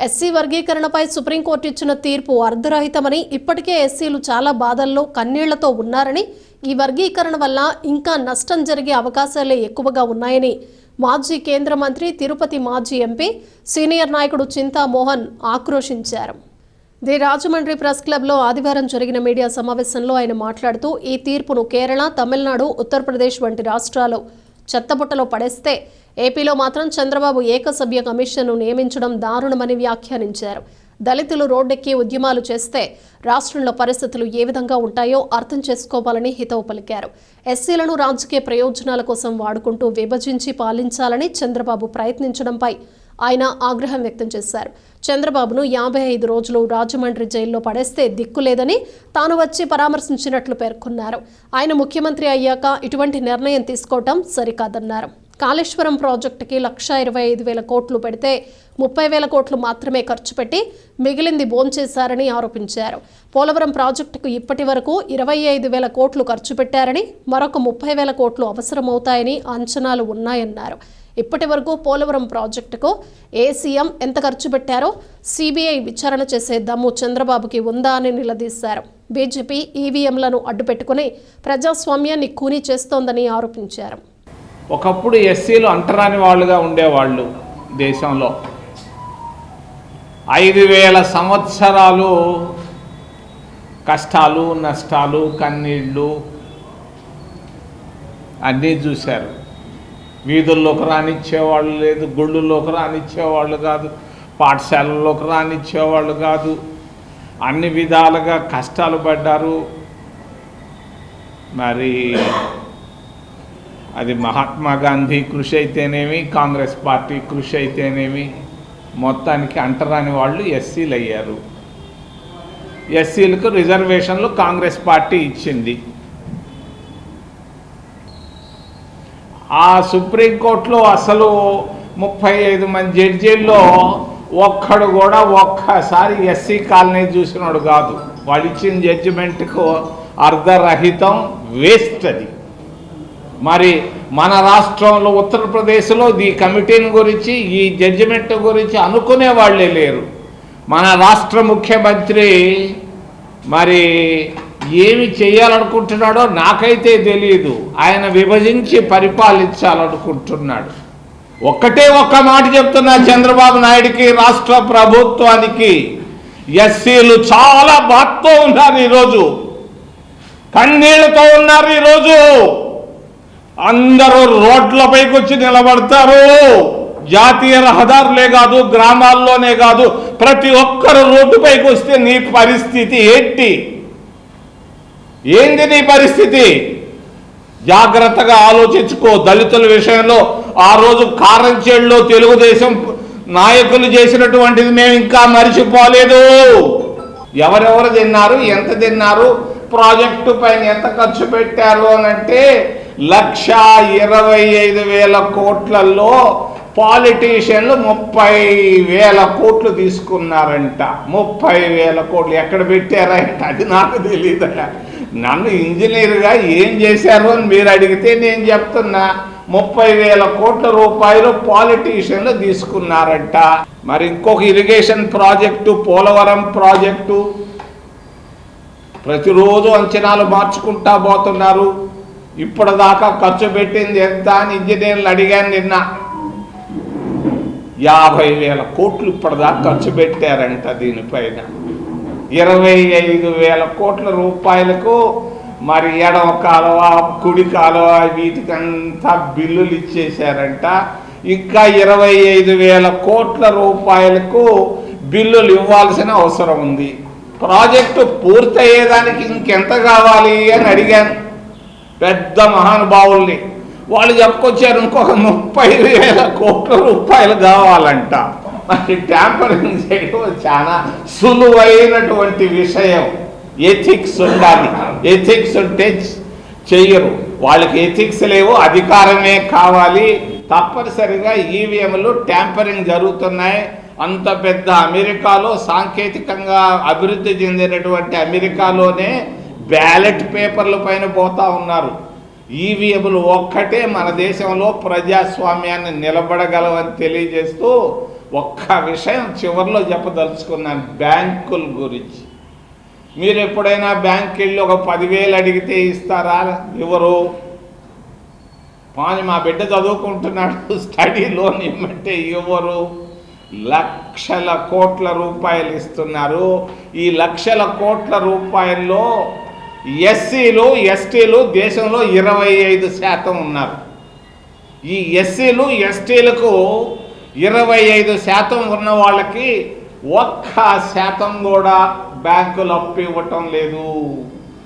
SC వర్గీకరణపై supreme court ఇచ్చిన తీర్పు అర్ధరహితమని, ఇప్పటికే ఎస్సీలు చాలా బాధల్లో కన్నీళ్లతో ఉన్నారని, ఈ వర్గీకరణ వల్ల ఇంకా నష్టం జరిగే అవకాశాలే ఎక్కువగా ఉన్నాయని మాజీ కేంద్ర మంత్రి, తిరుపతి మాజీ ఎంపీ, సీనియర్ నాయకుడు చింతా మోహన్ ఆక్రోశించారు. ది రాజమండ్రి ప్రెస్ క్లబ్లో ఆదివారం జరిగిన మీడియా సమావేశంలో ఆయన మాట్లాడుతూ, ఈ తీర్పును కేరళ, తమిళనాడు, ఉత్తరప్రదేశ్ వంటి రాష్ట్రాలు చెత్తబుట్టలో పడేస్తే ఏపీలో మాత్రం చంద్రబాబు ఏకసభ్య కమిషన్ను నియమించడం దారుణమని వ్యాఖ్యానించారు. దళితులు రోడ్డెక్కి ఉద్యమాలు చేస్తే రాష్ట్రంలో పరిస్థితులు ఏ విధంగా ఉంటాయో అర్థం చేసుకోవాలని హితవు పలికారు. ఎస్సీలను రాజకీయ ప్రయోజనాల కోసం వాడుకుంటూ విభజించి పాలించాలని చంద్రబాబు ప్రయత్నించడంపై ఆయన ఆగ్రహం వ్యక్తం చేశారు. చంద్రబాబును 55 రోజులు రాజమండ్రి జైల్లో పడేస్తే దిక్కులేదని తాను వచ్చి పరామర్శించినట్లు పేర్కొన్నారు. ఆయన ముఖ్యమంత్రి అయ్యాక ఇటువంటి నిర్ణయం తీసుకోవటం సరికాదన్నారు. కాళేశ్వరం ప్రాజెక్టుకి 1,25,000 కోట్లు పెడితే 30,000 కోట్లు మాత్రమే ఖర్చు పెట్టి మిగిలింది భోంచేశారని ఆరోపించారు. పోలవరం ప్రాజెక్టుకు ఇప్పటి వరకు 25,000 కోట్లు ఖర్చు పెట్టారని, మరొక 30,000 కోట్లు అవసరమవుతాయని అంచనాలు ఉన్నాయన్నారు. ఇప్పటి వరకు పోలవరం ప్రాజెక్టుకు ఏ సీఎం ఎంత ఖర్చు పెట్టారో సిబిఐ విచారణ చేసే దమ్ము చంద్రబాబుకి ఉందా అని నిలదీశారు. బీజేపీ ఈవీఎంలను అడ్డుపెట్టుకుని ప్రజాస్వామ్యాన్ని కూనీ చేస్తోందని ఆరోపించారు. ఒకప్పుడు ఎస్సీలు అంటరాని వాళ్ళుగా ఉండేవాళ్ళు. దేశంలో 5,000 సంవత్సరాలు కష్టాలు, నష్టాలు, కన్నీళ్ళు అన్నీ చూశారు. వీధుల్లోకి రానిచ్చేవాళ్ళు లేదు, గుళ్ళల్లోకి రానిచ్చేవాళ్ళు కాదు, పాఠశాలల్లోకి రానిచ్చేవాళ్ళు కాదు. అన్ని విధాలుగా కష్టాలు పడ్డారు. మరి అది మహాత్మా గాంధీ కృషి అయితేనేమి, కాంగ్రెస్ పార్టీ కృషి అయితేనేమి, మొత్తానికి అంటరాని వాళ్ళు ఎస్సీలు అయ్యారు. ఎస్సీలకు రిజర్వేషన్లు కాంగ్రెస్ పార్టీ ఇచ్చింది. ఆ సుప్రీంకోర్టులో అసలు 35 మంది జడ్జీల్లో ఒక్కడు కూడా ఒక్కసారి ఎస్సీ కాలనీ చూసినాడు కాదు. వాళ్ళు ఇచ్చిన జడ్జిమెంట్కు అర్ధరహితం, వేస్ట్ అది. మరి మన రాష్ట్రంలో ఉత్తరప్రదేశ్లో ఈ కమిటీని గురించి, ఈ జడ్జిమెంట్ గురించి అనుకునే వాళ్ళే లేరు. మన రాష్ట్ర ముఖ్యమంత్రి మరి ఏమి చేయాలనుకుంటున్నాడో నాకైతే తెలియదు. ఆయన విభజించి పరిపాలించాలనుకుంటున్నాడు. ఒక్క మాట చెప్తున్నా చంద్రబాబు నాయుడికి, రాష్ట్ర ప్రభుత్వానికి, ఎస్సీలు చాలా బాధతో ఉన్నారు ఈరోజు, కన్నీళ్లతో ఉన్నారు. ఈరోజు అందరూ రోడ్లపైకి వచ్చి నిలబడతారు. జాతీయ రహదారులే కాదు, గ్రామాల్లోనే కాదు, ప్రతి ఒక్కరు రోడ్డుపైకి వస్తే నీ పరిస్థితి ఏంటి? ఏంది నీ పరిస్థితి? జాగ్రత్తగా ఆలోచించుకో. దళితుల విషయంలో ఆ రోజు కారంచేడులో తెలుగుదేశం నాయకులు చేసినటువంటిది మేము ఇంకా మరిచిపోలేదు. ఎవరెవరు తిన్నారు, ఎంత తిన్నారు, ప్రాజెక్టు పైన ఎంత ఖర్చు పెట్టారు అనంటే 1,25,000 కోట్లలో పాలిటీషియన్లు 30,000 కోట్లు తీసుకున్నారంట. 30,000 కోట్లు ఎక్కడ పెట్టారంట అది నాకు తెలియదు. నన్ను ఇంజనీర్గా ఏం చేశారు అని మీరు అడిగితే నేను చెప్తున్నా, 30,000 కోట్ల రూపాయలు పాలిటీషియన్లు తీసుకున్నారంట. మరి ఇంకొక ఇరిగేషన్ ప్రాజెక్టు, పోలవరం ప్రాజెక్టు ప్రతిరోజు అంచనాలు మార్చుకుంటా పోతున్నారు. ఇప్పటిదాకా ఖర్చు పెట్టింది ఎంత అని ఇంజనీర్లు అడిగాను నిన్న. 50,000 కోట్లు ఇప్పటిదాకా ఖర్చు పెట్టారంట. దీనిపైన 25,000 కోట్ల రూపాయలకు మరి ఎడమ కాలువ, కుడి కాలువ వీటికంతా బిల్లులు ఇచ్చేశారంట. ఇంకా 25,000 కోట్ల రూపాయలకు బిల్లులు ఇవ్వాల్సిన అవసరం ఉంది. ప్రాజెక్టు పూర్తయ్యేదానికి ఇంకెంత కావాలి అని అడిగాను పెద్ద మహానుభావుల్ని. వాళ్ళు చెప్పుకొచ్చారు ఇంకొక 30,000 కోట్ల రూపాయలు కావాలంట. మరి ట్యాంపరింగ్ చేయడం చాలా సులువైనటువంటి విషయం. ఎథిక్స్ ఉండాలి. ఎథిక్స్ ఉంటే చెయ్యరు. వాళ్ళకి ఎథిక్స్ లేవు, అధికారమే కావాలి. తప్పనిసరిగా ఈవీఎంలు ట్యాంపరింగ్ జరుగుతున్నాయి. అంత పెద్ద అమెరికాలో, సాంకేతికంగా అభివృద్ధి చెందినటువంటి అమెరికాలోనే బ్యాలెట్ పేపర్ల పైన పోతా ఉన్నారు. ఈవీఎంలు ఒక్కటే మన దేశంలో ప్రజాస్వామ్యాన్ని నిలబడగలవని తెలియజేస్తూ ఒక్క విషయం చివరిలో చెప్పదలుచుకున్నాను, బ్యాంకుల గురించి. మీరు ఎప్పుడైనా బ్యాంక్కి వెళ్ళి ఒక 10,000 అడిగితే ఇస్తారా? ఎవరు? పాని మా బిడ్డ చదువుకుంటున్నాడు, స్టడీ లోన్ ఇవ్వమంటే ఎవరు? లక్షల కోట్ల రూపాయలు ఇస్తున్నారు. ఈ లక్షల కోట్ల రూపాయల్లో ఎస్సీలు ఎస్టీలు దేశంలో 25% ఉన్నారు. ఈ ఎస్సీలు ఎస్టీలకు 25% ఉన్న వాళ్ళకి 1% కూడా బ్యాంకులు అప్పు ఇవ్వటం లేదు.